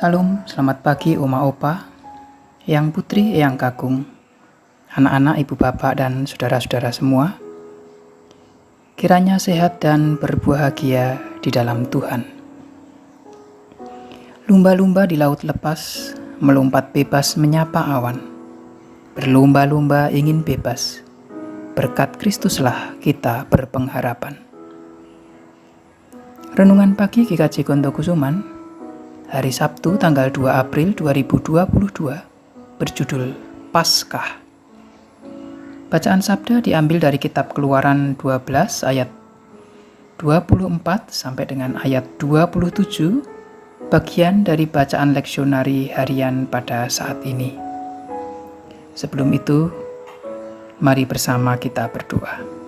Salam, selamat pagi Oma Opa, Eyang Putri, Eyang Kakung, anak-anak, ibu bapak, dan saudara-saudara semua. Kiranya sehat dan berbahagia di dalam Tuhan. Lumba-lumba di laut lepas, melompat bebas menyapa awan. Berlomba-lomba ingin bebas, berkat Kristuslah kita berpengharapan. Renungan pagi GKJ Kontokusuman, hari Sabtu tanggal 2 April 2022, berjudul Paskah. Bacaan sabda diambil dari kitab Keluaran 12 ayat 24 sampai dengan ayat 27, bagian dari bacaan leksionari harian pada saat ini. Sebelum itu, mari bersama kita berdoa.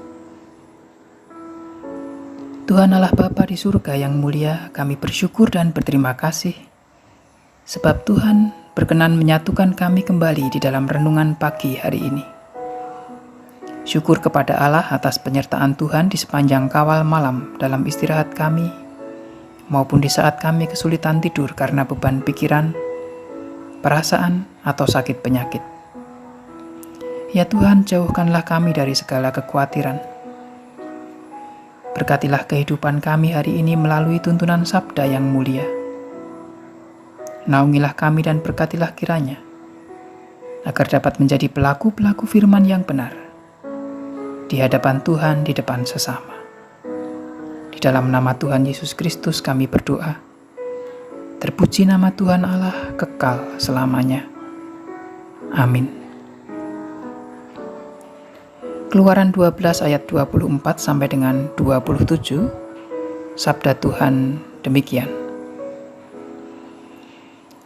Tuhan Allah Bapa di surga yang mulia, kami bersyukur dan berterima kasih sebab Tuhan berkenan menyatukan kami kembali di dalam renungan pagi hari ini. Syukur kepada Allah atas penyertaan Tuhan di sepanjang kawal malam dalam istirahat kami, maupun di saat kami kesulitan tidur karena beban pikiran, perasaan, atau sakit penyakit. Ya Tuhan, jauhkanlah kami dari segala kekhawatiran. Berkatilah kehidupan kami hari ini melalui tuntunan sabda yang mulia. Naungilah kami dan berkatilah kiranya, agar dapat menjadi pelaku-pelaku firman yang benar, di hadapan Tuhan, di depan sesama. Di dalam nama Tuhan Yesus Kristus kami berdoa. Terpuji nama Tuhan Allah kekal selamanya. Amin. Keluaran 12 ayat 24 sampai dengan 27, sabda Tuhan demikian.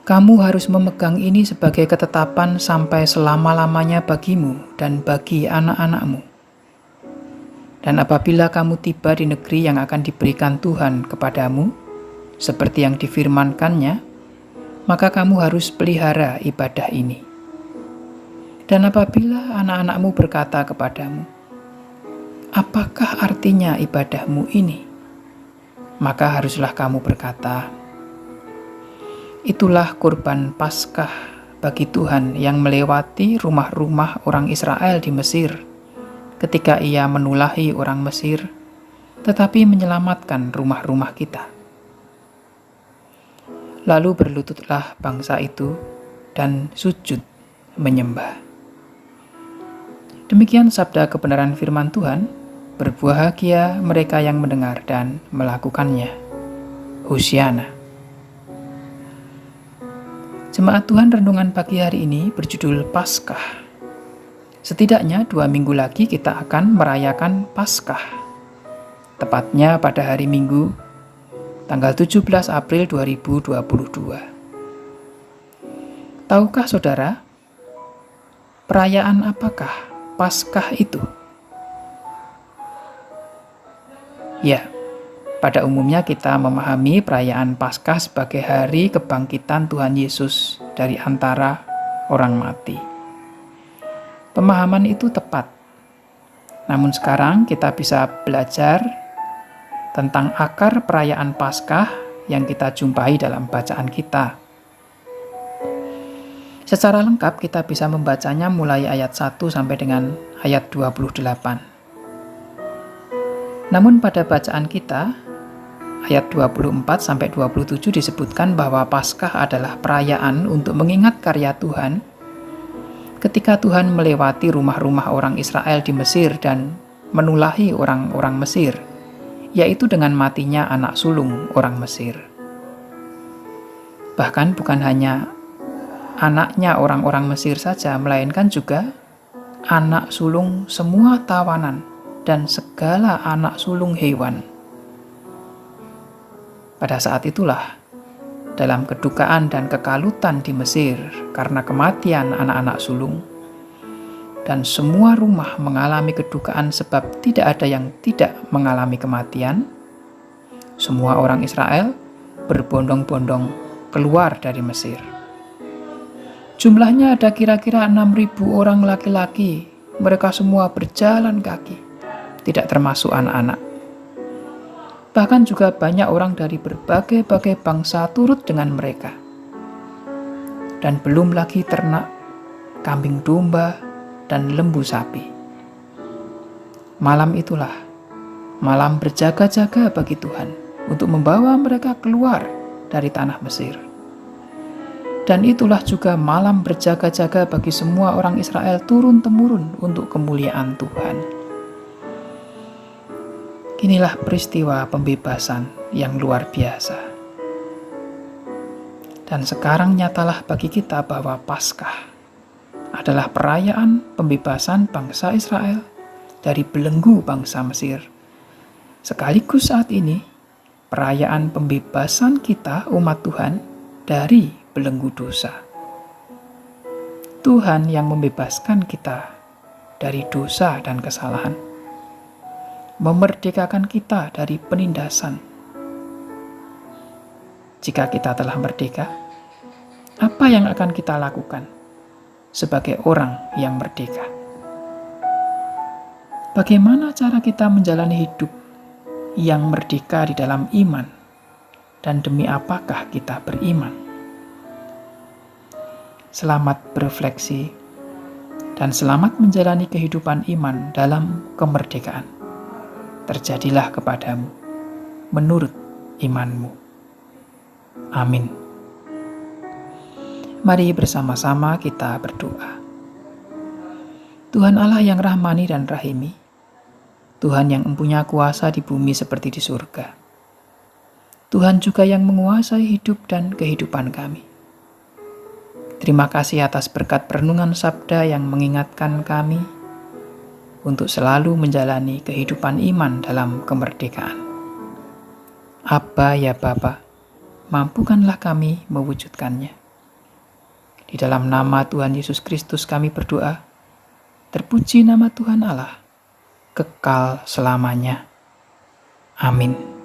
Kamu harus memegang ini sebagai ketetapan sampai selama-lamanya bagimu dan bagi anak-anakmu. Dan apabila kamu tiba di negeri yang akan diberikan Tuhan kepadamu, seperti yang difirmankannya, maka kamu harus pelihara ibadah ini. Dan apabila anak-anakmu berkata kepadamu, apakah artinya ibadahmu ini? Maka haruslah kamu berkata, itulah kurban Paskah bagi Tuhan yang melewati rumah-rumah orang Israel di Mesir, ketika ia menulahi orang Mesir, tetapi menyelamatkan rumah-rumah kita. Lalu berlututlah bangsa itu dan sujud menyembah. Demikian sabda kebenaran firman Tuhan, berbahagia mereka yang mendengar dan melakukannya. Hosiana. Jemaat Tuhan, renungan pagi hari ini berjudul Paskah. Setidaknya 2 minggu lagi kita akan merayakan Paskah. Tepatnya pada hari Minggu, tanggal 17 April 2022. Tahukah saudara, perayaan apakah Paskah itu? Ya, pada umumnya kita memahami perayaan Paskah sebagai hari kebangkitan Tuhan Yesus dari antara orang mati. Pemahaman itu tepat. Namun sekarang kita bisa belajar tentang akar perayaan Paskah yang kita jumpai dalam bacaan kita. Secara lengkap kita bisa membacanya mulai ayat 1 sampai dengan ayat 28. Namun pada bacaan kita, ayat 24 sampai 27 disebutkan bahwa Paskah adalah perayaan untuk mengingat karya Tuhan ketika Tuhan melewati rumah-rumah orang Israel di Mesir dan menulahi orang-orang Mesir, yaitu dengan matinya anak sulung orang Mesir. Bahkan bukan hanya anaknya orang-orang Mesir saja, melainkan juga anak sulung semua tawanan dan segala anak sulung hewan. Pada saat itulah, dalam kedukaan dan kekalutan di Mesir karena kematian anak-anak sulung, dan semua rumah mengalami kedukaan sebab tidak ada yang tidak mengalami kematian, semua orang Israel berbondong-bondong keluar dari Mesir. Jumlahnya ada kira-kira 6.000 orang laki-laki. Mereka semua berjalan kaki, tidak termasuk anak-anak. Bahkan juga banyak orang dari berbagai-bagai bangsa turut dengan mereka. dan belum lagi ternak, kambing domba, dan lembu sapi. Malam itulah malam berjaga-jaga bagi Tuhan untuk membawa mereka keluar dari tanah Mesir. Dan itulah juga malam berjaga-jaga bagi semua orang Israel turun-temurun untuk kemuliaan Tuhan. Inilah peristiwa pembebasan yang luar biasa. Dan sekarang nyatalah bagi kita bahwa Paskah adalah perayaan pembebasan bangsa Israel dari belenggu bangsa Mesir. Sekaligus saat ini, perayaan pembebasan kita umat Tuhan dari belenggu dosa. Tuhan yang membebaskan kita dari dosa dan kesalahan, memerdekakan kita dari penindasan. Jika kita telah merdeka, apa yang akan kita lakukan sebagai orang yang merdeka? Bagaimana cara kita menjalani hidup yang merdeka di dalam iman, dan demi apakah kita beriman? Selamat berefleksi dan selamat menjalani kehidupan iman dalam kemerdekaan. Terjadilah kepadamu menurut imanmu. Amin. Mari bersama-sama kita berdoa. Tuhan Allah yang rahmani dan rahimi, Tuhan yang mempunyai kuasa di bumi seperti di surga, Tuhan juga yang menguasai hidup dan kehidupan kami. Terima kasih atas berkat perenungan sabda yang mengingatkan kami untuk selalu menjalani kehidupan iman dalam kemerdekaan. Abba ya Bapa, mampukanlah kami mewujudkannya. Di dalam nama Tuhan Yesus Kristus kami berdoa, terpuji nama Tuhan Allah, kekal selamanya. Amin.